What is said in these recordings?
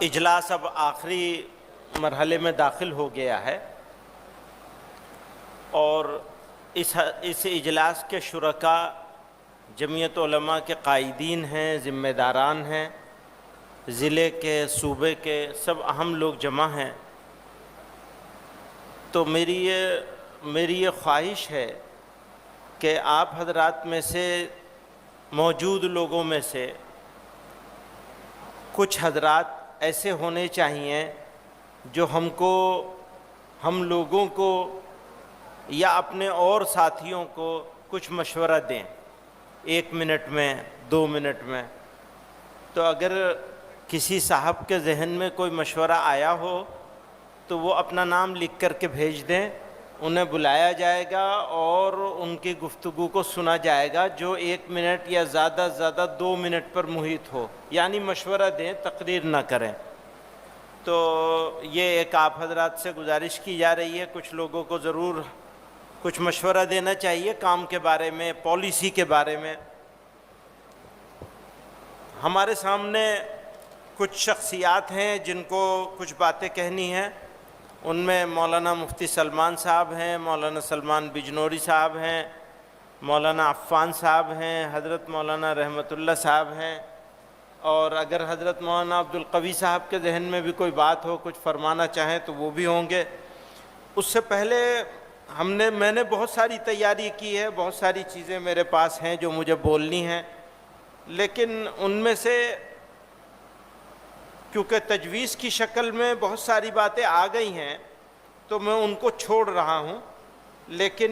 اجلاس اب آخری مرحلے میں داخل ہو گیا ہے اور اس اجلاس کے شرکاء جمعیت علماء کے قائدین ہیں، ذمہ داران ہیں، ضلع کے، صوبے کے سب اہم لوگ جمع ہیں۔ تو میری یہ خواہش ہے کہ آپ حضرات میں سے موجود لوگوں میں سے کچھ حضرات ایسے ہونے چاہیے جو ہم لوگوں کو یا اپنے اور ساتھیوں کو کچھ مشورہ دیں، 1 منٹ میں، 2 منٹ میں۔ تو اگر کسی صاحب کے ذہن میں کوئی مشورہ آیا ہو تو وہ اپنا نام لکھ کر کے بھیج دیں، انہیں بلایا جائے گا اور ان کی گفتگو کو سنا جائے گا، جو 1 منٹ یا زیادہ سے زیادہ 2 منٹ پر محیط ہو، یعنی مشورہ دیں، تقریر نہ کریں۔ تو یہ ایک آپ حضرات سے گزارش کی جا رہی ہے، کچھ لوگوں کو ضرور کچھ مشورہ دینا چاہیے کام کے بارے میں، پالیسی کے بارے میں۔ ہمارے سامنے کچھ شخصیات ہیں جن کو کچھ باتیں کہنی ہیں، ان میں مولانا مفتی سلمان صاحب ہیں، مولانا سلمان بجنوری صاحب ہیں، مولانا عفان صاحب ہیں، حضرت مولانا رحمت اللہ صاحب ہیں، اور اگر حضرت مولانا عبدالقوی صاحب کے ذہن میں بھی کوئی بات ہو، کچھ فرمانا چاہیں تو وہ بھی ہوں گے۔ اس سے پہلے میں نے بہت ساری تیاری کی ہے، بہت ساری چیزیں میرے پاس ہیں جو مجھے بولنی ہیں، لیکن ان میں سے کیونکہ تجویز کی شکل میں بہت ساری باتیں آ گئی ہیں تو میں ان کو چھوڑ رہا ہوں۔ لیکن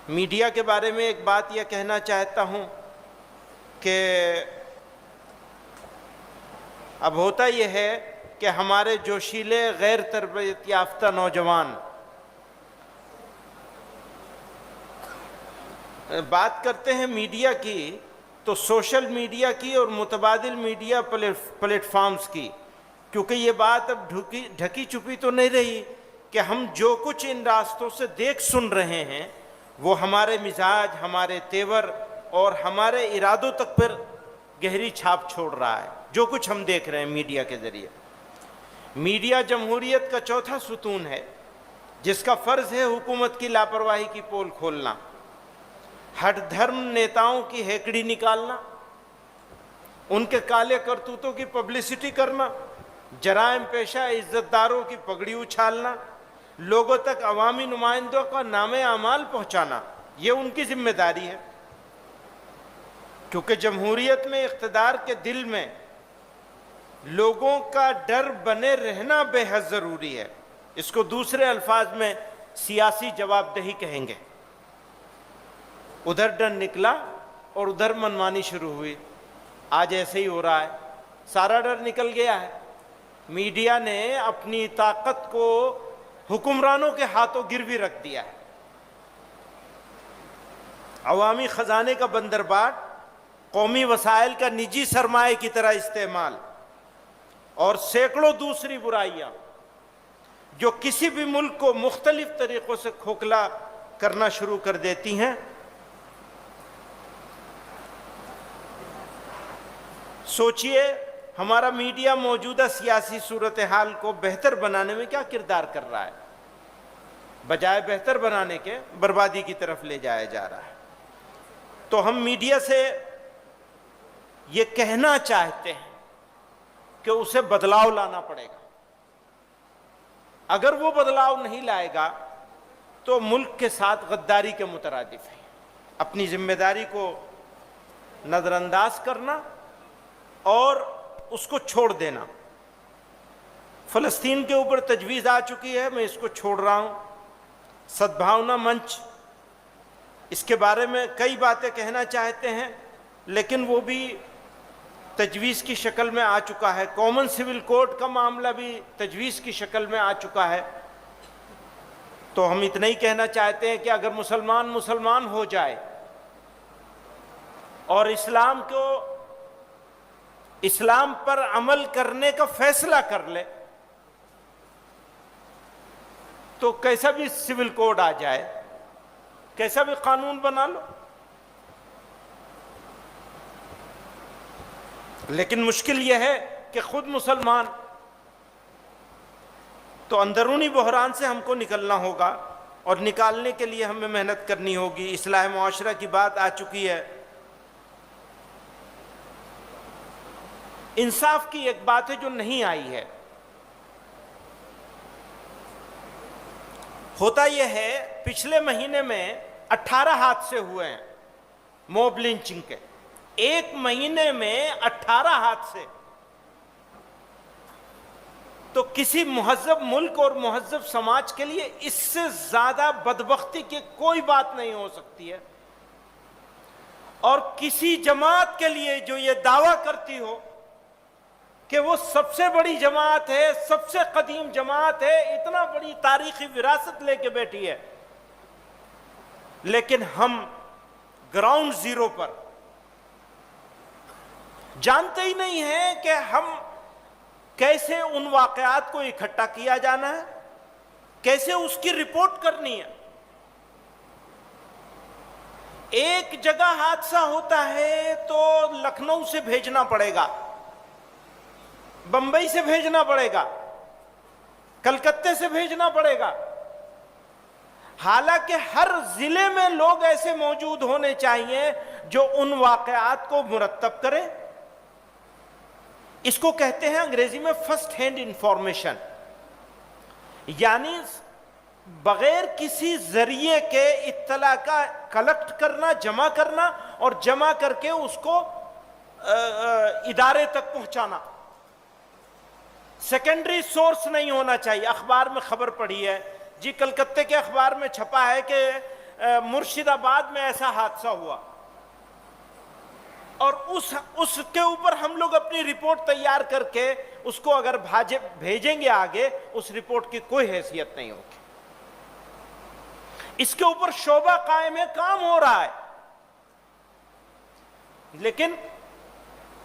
میڈیا کے بارے میں ایک بات یہ کہنا چاہتا ہوں کہ اب ہوتا یہ ہے کہ ہمارے جوشیلے غیر تربیت یافتہ نوجوان بات کرتے ہیں میڈیا کی، تو سوشل میڈیا کی اور متبادل میڈیا پلیٹ فارمز کی، کیونکہ یہ بات اب ڈھکی چھپی تو نہیں رہی کہ ہم جو کچھ ان راستوں سے دیکھ سن رہے ہیں وہ ہمارے مزاج، ہمارے تیور اور ہمارے ارادوں تک پر گہری چھاپ چھوڑ رہا ہے، جو کچھ ہم دیکھ رہے ہیں میڈیا کے ذریعے۔ میڈیا جمہوریت کا چوتھا ستون ہے جس کا فرض ہے حکومت کی لاپرواہی کی پول کھولنا، ہٹ دھرم نیتاؤں کی ہیکڑی نکالنا، ان کے کالے کرتوتوں کی پبلسٹی کرنا، جرائم پیشہ عزت داروں کی پگڑی اچھالنا، لوگوں تک عوامی نمائندوں کا نام اعمال پہنچانا، یہ ان کی ذمہ داری ہے۔ کیونکہ جمہوریت میں اقتدار کے دل میں لوگوں کا ڈر بنے رہنا بے حد ضروری ہے۔ اس کو دوسرے الفاظ میں سیاسی جواب دہی کہیں گے۔ ادھر ڈر نکلا اور ادھر منمانی شروع ہوئی، آج ایسے ہی ہو رہا ہے، سارا ڈر نکل گیا ہے۔ میڈیا نے اپنی طاقت کو حکمرانوں کے ہاتھوں گروی رکھ دیا ہے۔ عوامی خزانے کا بندرباٹ، قومی وسائل کا نجی سرمایہ کی طرح استعمال اور سینکڑوں دوسری برائیاں جو کسی بھی ملک کو مختلف طریقوں سے کھوکھلا کرنا شروع کر دیتی ہیں۔ سوچئے ہمارا میڈیا موجودہ سیاسی صورتحال کو بہتر بنانے میں کیا کردار کر رہا ہے؟ بجائے بہتر بنانے کے بربادی کی طرف لے جایا جا رہا ہے۔ تو ہم میڈیا سے یہ کہنا چاہتے ہیں کہ اسے بدلاؤ لانا پڑے گا۔ اگر وہ بدلاؤ نہیں لائے گا تو ملک کے ساتھ غداری کے مترادف ہے۔ اپنی ذمہ داری کو نظر انداز کرنا اور اس کو چھوڑ دینا۔ فلسطین کے اوپر تجویز آ چکی ہے، میں اس کو چھوڑ رہا ہوں۔ سدبھاونا منچ، اس کے بارے میں کئی باتیں کہنا چاہتے ہیں لیکن وہ بھی تجویز کی شکل میں آ چکا ہے۔ کامن سول کوڈ کا معاملہ بھی تجویز کی شکل میں آ چکا ہے۔ تو ہم اتنا ہی کہنا چاہتے ہیں کہ اگر مسلمان ہو جائے اور اسلام پر عمل کرنے کا فیصلہ کر لے تو کیسا بھی سول کوڈ آ جائے، کیسا بھی قانون بنا لو، لیکن مشکل یہ ہے کہ خود مسلمان. تو اندرونی بحران سے ہم کو نکلنا ہوگا اور نکالنے کے لیے ہمیں محنت کرنی ہوگی. اصلاح معاشرہ کی بات آ چکی ہے. انصاف کی ایک بات ہے جو نہیں آئی ہے. ہوتا یہ ہے پچھلے مہینے میں 18 حادثے ہوئے ہیں موب لنچنگ کے. ایک مہینے میں 18 حادثے. تو کسی مہذب ملک اور مہذب سماج کے لیے اس سے زیادہ بدبختی کی کوئی بات نہیں ہو سکتی ہے. اور کسی جماعت کے لیے جو یہ دعویٰ کرتی ہو کہ وہ سب سے بڑی جماعت ہے, سب سے قدیم جماعت ہے, اتنا بڑی تاریخی وراثت لے کے بیٹھی ہے, لیکن ہم گراؤنڈ زیرو پر جانتے ہی نہیں ہیں کہ ہم کیسے ان واقعات کو اکٹھا کیا جانا ہے, کیسے اس کی رپورٹ کرنی ہے. ایک جگہ حادثہ ہوتا ہے تو لکھنؤ سے بھیجنا پڑے گا, بمبئی سے بھیجنا پڑے گا, کلکتے سے بھیجنا پڑے گا. حالانکہ ہر ضلع میں لوگ ایسے موجود ہونے چاہیے جو ان واقعات کو مرتب کریں. اس کو کہتے ہیں انگریزی میں فرسٹ ہینڈ انفارمیشن, یعنی بغیر کسی ذریعے کے اطلاع کا کلیکٹ کرنا, جمع کرنا اور جمع کر کے اس کو ادارے تک پہنچانا. سیکنڈری سورس نہیں ہونا چاہیے. اخبار میں خبر پڑھی ہے جی, کلکتے کے اخبار میں چھپا ہے کہ مرشد آباد میں ایسا حادثہ ہوا, اور اس کے اوپر ہم لوگ اپنی رپورٹ تیار کر کے اس کو اگر بھیجیں گے آگے, اس رپورٹ کی کوئی حیثیت نہیں ہوگی. اس کے اوپر شعبہ قائم ہے, کام ہو رہا ہے, لیکن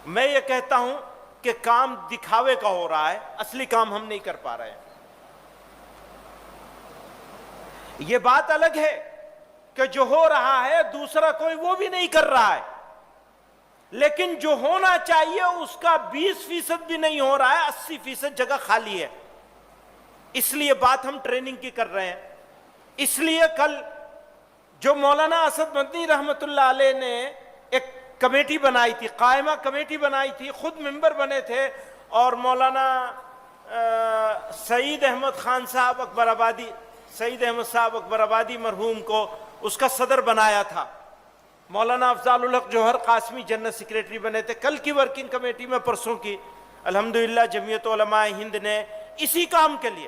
میں یہ کہتا ہوں کہ کام دکھاوے کا ہو رہا ہے, اصلی کام ہم نہیں کر پا رہے ہیں. یہ بات الگ ہے کہ جو ہو رہا ہے دوسرا کوئی وہ بھی نہیں کر رہا ہے, لیکن جو ہونا چاہیے اس کا 20% بھی نہیں ہو رہا ہے, 80% جگہ خالی ہے. اس لیے بات ہم ٹریننگ کی کر رہے ہیں. اس لیے کل جو مولانا اسد مدنی رحمت اللہ علیہ نے ایک کمیٹی بنائی تھی, قائمہ کمیٹی بنائی تھی, خود ممبر بنے تھے, اور مولانا سعید احمد خان صاحب اکبر آبادی, سعید احمد صاحب اکبر آبادی مرحوم کو اس کا صدر بنایا تھا. مولانا افضال الحق جوہر قاسمی جنرل سیکریٹری بنے تھے. کل کی ورکنگ کمیٹی میں پرسوں کی الحمدللہ جمعیت علماء ہند نے اسی کام کے لیے,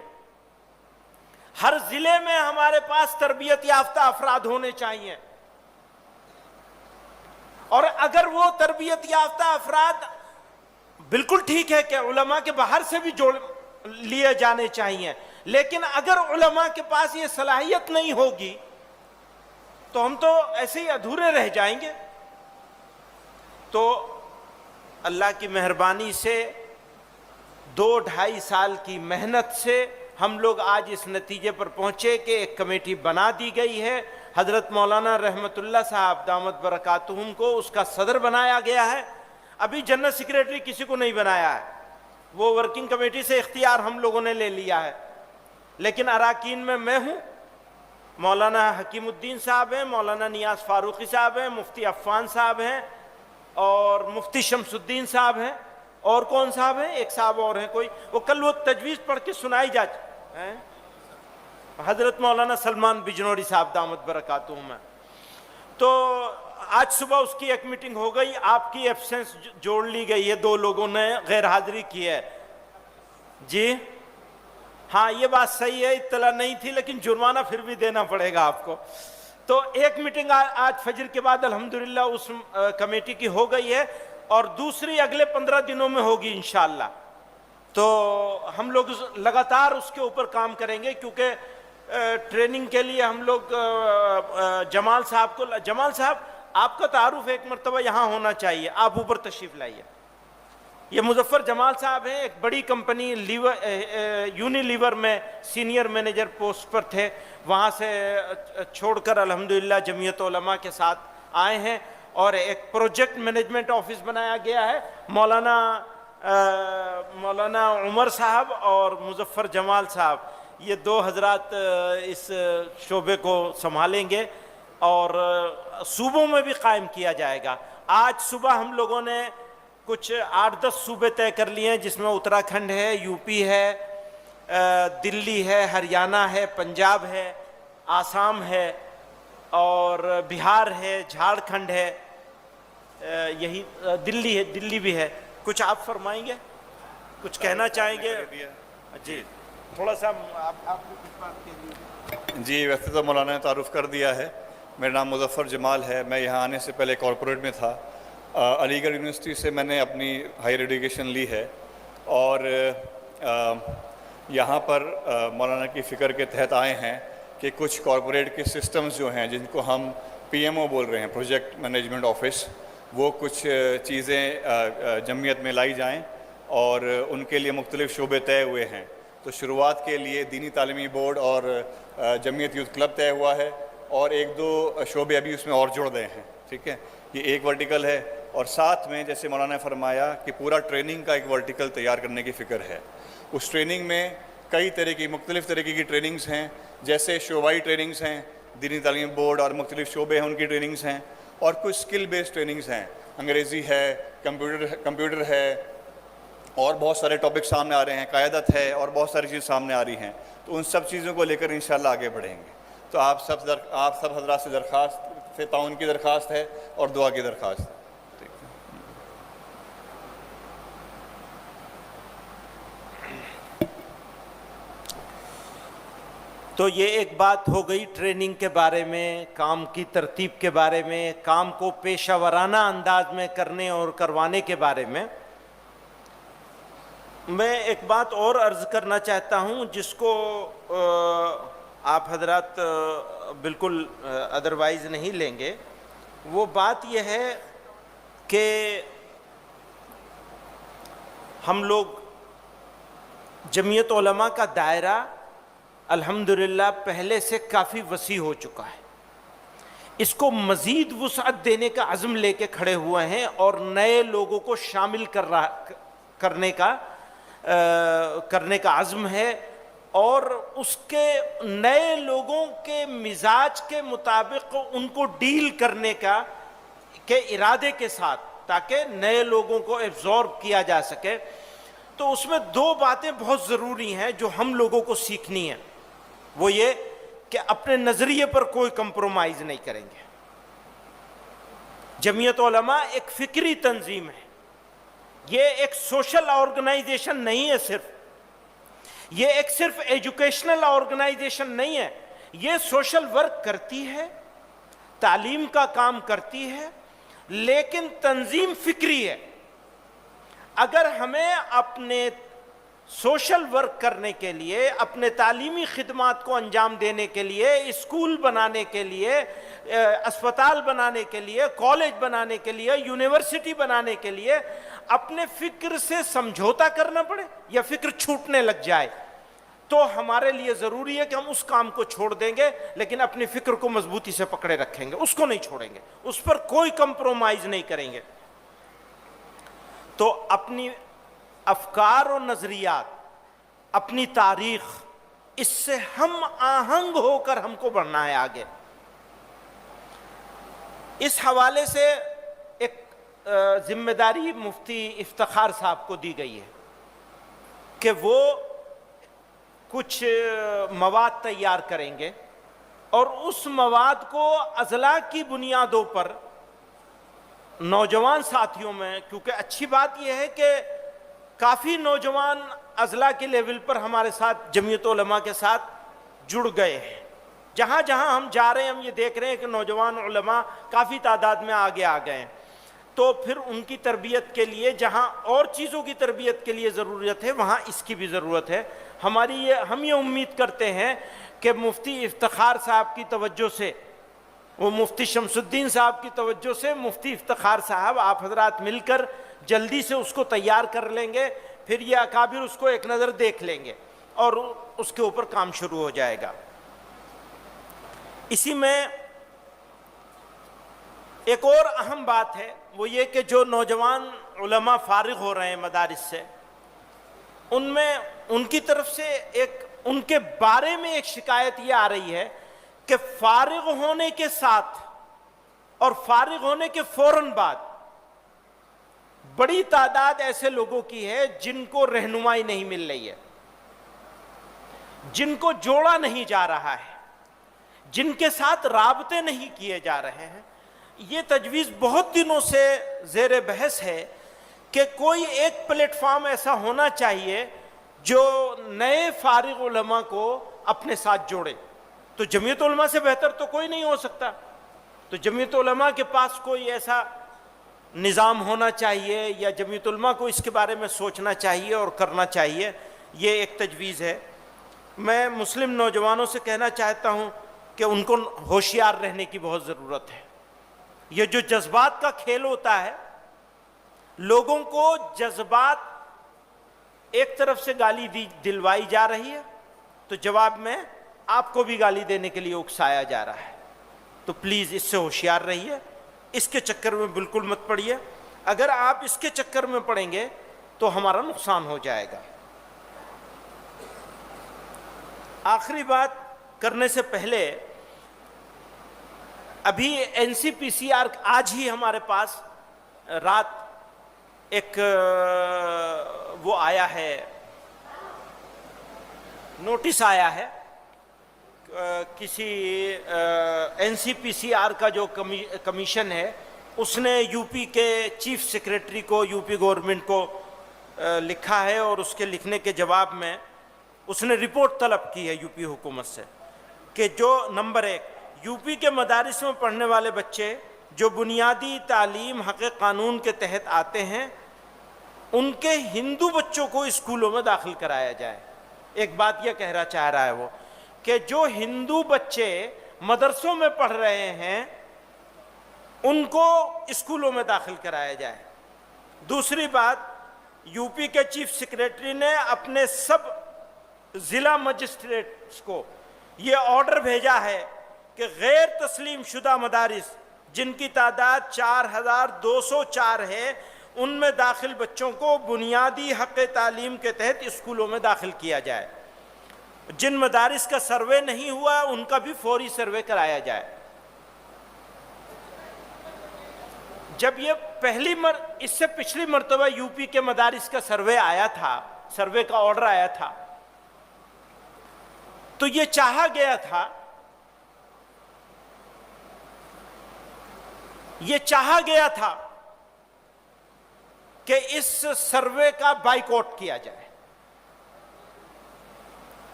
ہر ضلع میں ہمارے پاس تربیت یافتہ افراد ہونے چاہیے, اور اگر وہ تربیت یافتہ افراد, بالکل ٹھیک ہے کہ علماء کے باہر سے بھی جوڑ لیے جانے چاہیے, لیکن اگر علماء کے پاس یہ صلاحیت نہیں ہوگی تو ہم تو ایسے ہی ادھورے رہ جائیں گے. تو اللہ کی مہربانی سے 2-2.5 سال کی محنت سے ہم لوگ آج اس نتیجے پر پہنچے کہ ایک کمیٹی بنا دی گئی ہے. حضرت مولانا رحمت اللہ صاحب دامت برکاتہم کو اس کا صدر بنایا گیا ہے. ابھی جنرل سیکریٹری کسی کو نہیں بنایا ہے, وہ ورکنگ کمیٹی سے اختیار ہم لوگوں نے لے لیا ہے, لیکن اراکین میں ہوں, مولانا حکیم الدین صاحب ہیں, مولانا نیاز فاروقی صاحب ہیں, مفتی عفان صاحب ہیں, اور مفتی شمس الدین صاحب ہیں, اور کون صاحب ہیں, ایک صاحب اور ہیں کوئی, وہ کل وہ تجویز پڑھ کے سنائی حضرت مولانا سلمان بجنوری صاحب دامت برکاتہم ہیں. تو آج صبح اس کی ایک میٹنگ ہو گئی, آپ کی ایبسنس جوڑ لی گئی ہے, 2 لوگوں نے غیر حاضری کی ہے. جی ہاں یہ بات صحیح ہے, اطلاع نہیں تھی, لیکن جرمانہ پھر بھی دینا پڑے گا آپ کو. تو ایک میٹنگ آج فجر کے بعد الحمدللہ اس کمیٹی کی ہو گئی ہے, اور دوسری اگلے 15 دنوں میں ہوگی انشاءاللہ. تو ہم لوگ لگاتار اس کے اوپر کام کریں گے, کیونکہ ٹریننگ کے لیے ہم لوگ جمال صاحب کو, جمال صاحب آپ کا تعارف ایک مرتبہ یہاں ہونا چاہیے, آپ اوپر تشریف لائیے. یہ مظفر جمال صاحب ہیں, ایک بڑی کمپنی یونیلیور میں سینئر مینیجر پوسٹ پر تھے, وہاں سے چھوڑ کر الحمدللہ جمعیت علماء کے ساتھ آئے ہیں, اور ایک پروجیکٹ مینجمنٹ آفس بنایا گیا ہے. مولانا مولانا عمر صاحب اور مظفر جمال صاحب، یہ دو حضرات اس شعبے کو سنبھالیں گے اور صوبوں میں بھی قائم کیا جائے گا۔ آج صبح ہم لوگوں نے کچھ 8-10 صوبے طے کر لیے ہیں، جس میں اتراکھنڈ ہے، یو پی ہے، دلی ہے، ہریانہ ہے، پنجاب ہے، آسام ہے اور بہار ہے، جھارکھنڈ ہے، یہی دلی ہے، دلی بھی ہے۔ کچھ آپ فرمائیں گے، کچھ کہنا چاہیں گے؟ جی تھوڑا سا آپ کو کچھ بات کہہ دیجیے۔ جی ویسے تو مولانا نے تعارف کر دیا ہے، میرا نام مظفر جمال ہے، میں یہاں آنے سے پہلے کارپوریٹ میں تھا۔ علی گڑھ یونیورسٹی سے میں نے اپنی ہائر ایجوکیشن لی ہے اور یہاں پر مولانا کی فکر کے تحت آئے ہیں کہ کچھ کارپوریٹ کے سسٹمز جو ہیں جن کو ہم پی ایم او بول رہے ہیں، پروجیکٹ مینجمنٹ آفس، وہ کچھ چیزیں جمعیت میں لائی جائیں اور ان کے لیے مختلف شعبے طے ہوئے ہیں۔ تو شروعات کے لیے دینی تعلیمی بورڈ اور جمعیت یوتھ کلب طے ہوا ہے اور 1-2 شعبے ابھی اس میں اور جڑ گئے ہیں، ٹھیک ہے، یہ ایک ورٹیکل ہے۔ اور ساتھ میں جیسے مولانا نے فرمایا کہ پورا ٹریننگ کا ایک ورٹیکل تیار کرنے کی فکر ہے۔ اس ٹریننگ میں کئی طرح کی مختلف طریقے کی ٹریننگز ہیں، جیسے شعبائی ٹریننگز ہیں، دینی تعلیم بورڈ اور مختلف شعبے ہیں ان کی ٹریننگز ہیں، اور کچھ اسکل بیسڈ ٹریننگز ہیں، انگریزی ہے، کمپیوٹر ہے، اور بہت سارے ٹاپک سامنے آ رہے ہیں، قیادت ہے، اور بہت ساری چیز سامنے آ رہی ہیں۔ تو ان سب چیزوں کو لے کر انشاءاللہ آگے بڑھیں گے۔ تو آپ سب حضرات سے درخواست سے تعاون کی درخواست ہے اور دعا کی درخواست ہے۔ تو یہ ایک بات ہو گئی ٹریننگ کے بارے میں، کام کی ترتیب کے بارے میں، کام کو پیشہ ورانہ انداز میں کرنے اور کروانے کے بارے میں۔ میں ایک بات اور عرض کرنا چاہتا ہوں جس کو آپ حضرات بالکل ادروائز نہیں لیں گے۔ وہ بات یہ ہے کہ ہم لوگ جمعیت علماء کا دائرہ الحمدللہ پہلے سے کافی وسیع ہو چکا ہے، اس کو مزید وسعت دینے کا عزم لے کے کھڑے ہوئے ہیں اور نئے لوگوں کو شامل کرنے کا عزم ہے، اور اس کے نئے لوگوں کے مزاج کے مطابق ان کو ڈیل کرنے کے ارادے کے ساتھ، تاکہ نئے لوگوں کو ایبزارب کیا جا سکے۔ تو اس میں 2 باتیں بہت ضروری ہیں جو ہم لوگوں کو سیکھنی ہیں۔ وہ یہ کہ اپنے نظریے پر کوئی کمپرومائز نہیں کریں گے۔ جمعیت علماء ایک فکری تنظیم ہے، یہ ایک سوشل آرگنائزیشن نہیں ہے، یہ ایک صرف ایجوکیشنل آرگنائزیشن نہیں ہے، یہ سوشل ورک کرتی ہے، تعلیم کا کام کرتی ہے، لیکن تنظیم فکری ہے۔ اگر ہمیں اپنے سوشل ورک کرنے کے لیے، اپنے تعلیمی خدمات کو انجام دینے کے لیے، اسکول بنانے کے لیے، اسپتال بنانے کے لیے، کالج بنانے کے لیے، یونیورسٹی بنانے کے لیے اپنے فکر سے سمجھوتا کرنا پڑے یا فکر چھوٹنے لگ جائے، تو ہمارے لیے ضروری ہے کہ ہم اس کام کو چھوڑ دیں گے، لیکن اپنی فکر کو مضبوطی سے پکڑے رکھیں گے، اس کو نہیں چھوڑیں گے، اس پر کوئی کمپرومائز نہیں کریں گے۔ تو اپنی افکار و نظریات، اپنی تاریخ، اس سے ہم آہنگ ہو کر ہم کو بڑھنا ہے آگے۔ اس حوالے سے ایک ذمہ داری مفتی افتخار صاحب کو دی گئی ہے کہ وہ کچھ مواد تیار کریں گے اور اس مواد کو اضلاع کی بنیادوں پر نوجوان ساتھیوں میں، کیونکہ اچھی بات یہ ہے کہ کافی نوجوان اضلاع کے لیول پر ہمارے ساتھ جمعیت علماء کے ساتھ جڑ گئے ہیں، جہاں جہاں ہم جا رہے ہیں ہم یہ دیکھ رہے ہیں کہ نوجوان علماء کافی تعداد میں آگے آ گئے ہیں۔ تو پھر ان کی تربیت کے لیے، جہاں اور چیزوں کی تربیت کے لیے ضرورت ہے وہاں اس کی بھی ضرورت ہے۔ ہم یہ امید کرتے ہیں کہ مفتی افتخار صاحب کی توجہ سے، وہ مفتی شمس الدین صاحب کی توجہ سے، مفتی افتخار صاحب آپ حضرات مل کر جلدی سے اس کو تیار کر لیں گے، پھر یہ اکابر اس کو ایک نظر دیکھ لیں گے اور اس کے اوپر کام شروع ہو جائے گا۔ اسی میں ایک اور اہم بات ہے وہ یہ کہ جو نوجوان علماء فارغ ہو رہے ہیں مدارس سے، ان میں ان کی طرف سے ان کے بارے میں ایک شکایت یہ آ رہی ہے کہ فارغ ہونے کے ساتھ اور فارغ ہونے کے فوراً بعد بڑی تعداد ایسے لوگوں کی ہے جن کو رہنمائی نہیں مل رہی ہے، جن کو جوڑا نہیں جا رہا ہے، جن کے ساتھ رابطے نہیں کیے جا رہے ہیں۔ یہ تجویز بہت دنوں سے زیر بحث ہے کہ کوئی ایک پلیٹ فارم ایسا ہونا چاہیے جو نئے فارغ علماء کو اپنے ساتھ جوڑے۔ تو جمعیت علماء سے بہتر تو کوئی نہیں ہو سکتا، تو جمعیت علماء کے پاس کوئی ایسا نظام ہونا چاہیے یا جمعیت علماء کو اس کے بارے میں سوچنا چاہیے اور کرنا چاہیے، یہ ایک تجویز ہے۔ میں مسلم نوجوانوں سے کہنا چاہتا ہوں کہ ان کو ہوشیار رہنے کی بہت ضرورت ہے۔ یہ جو جذبات کا کھیل ہوتا ہے، لوگوں کو جذبات ایک طرف سے گالی دلوائی جا رہی ہے تو جواب میں آپ کو بھی گالی دینے کے لیے اکسایا جا رہا ہے، تو پلیز اس سے ہوشیار رہیے، اس کے چکر میں بالکل مت پڑیے۔ اگر آپ اس کے چکر میں پڑیں گے تو ہمارا نقصان ہو جائے گا۔ آخری بات کرنے سے پہلے، ابھی NCPCR آج ہی ہمارے پاس رات ایک وہ آیا ہے، نوٹس آیا ہے کسی NCPCR کا جو کمیشن ہے، اس نے یو پی کے چیف سیکریٹری کو، یو پی گورنمنٹ کو لکھا ہے، اور اس کے لکھنے کے جواب میں اس نے رپورٹ طلب کی ہے یو پی حکومت سے کہ جو نمبر 1 یو پی کے مدارس میں پڑھنے والے بچے جو بنیادی تعلیم حق قانون کے تحت آتے ہیں، ان کے ہندو بچوں کو اسکولوں میں داخل کرایا جائے۔ ایک بات یہ کہنا چاہ رہا ہے وہ کہ جو ہندو بچے مدرسوں میں پڑھ رہے ہیں ان کو اسکولوں میں داخل کرایا جائے۔ دوسری بات، یو پی کے چیف سیکریٹری نے اپنے سب ضلع مجسٹریٹس کو یہ آرڈر بھیجا ہے کہ غیر تسلیم شدہ مدارس جن کی تعداد 4204 ہے، ان میں داخل بچوں کو بنیادی حق تعلیم کے تحت اسکولوں میں داخل کیا جائے۔ جن مدارس کا سروے نہیں ہوا ان کا بھی فوری سروے کرایا جائے۔ جب یہ اس سے پچھلی مرتبہ یو پی کے مدارس کا سروے آیا تھا، سروے کا آرڈر آیا تھا، تو یہ چاہا گیا تھا کہ اس سروے کا بائیکاٹ کیا جائے،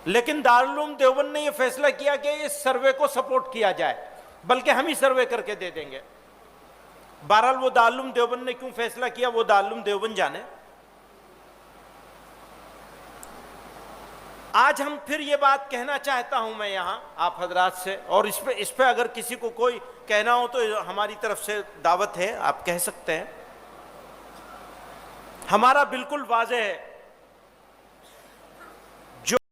لیکن دارالعلوم دیوبند نے یہ فیصلہ کیا کہ اس سروے کو سپورٹ کیا جائے، بلکہ ہم ہی سروے کر کے دے دیں گے۔ بہرحال وہ دارالعلوم دیوبند نے کیوں فیصلہ کیا وہ دارالعلوم دیوبند جانے۔ آج ہم پھر یہ بات کہنا چاہتا ہوں میں یہاں آپ حضرات سے، اور اس پہ اگر کسی کو کوئی کہنا ہو تو ہماری طرف سے دعوت ہے، آپ کہہ سکتے ہیں۔ ہمارا بالکل واضح ہے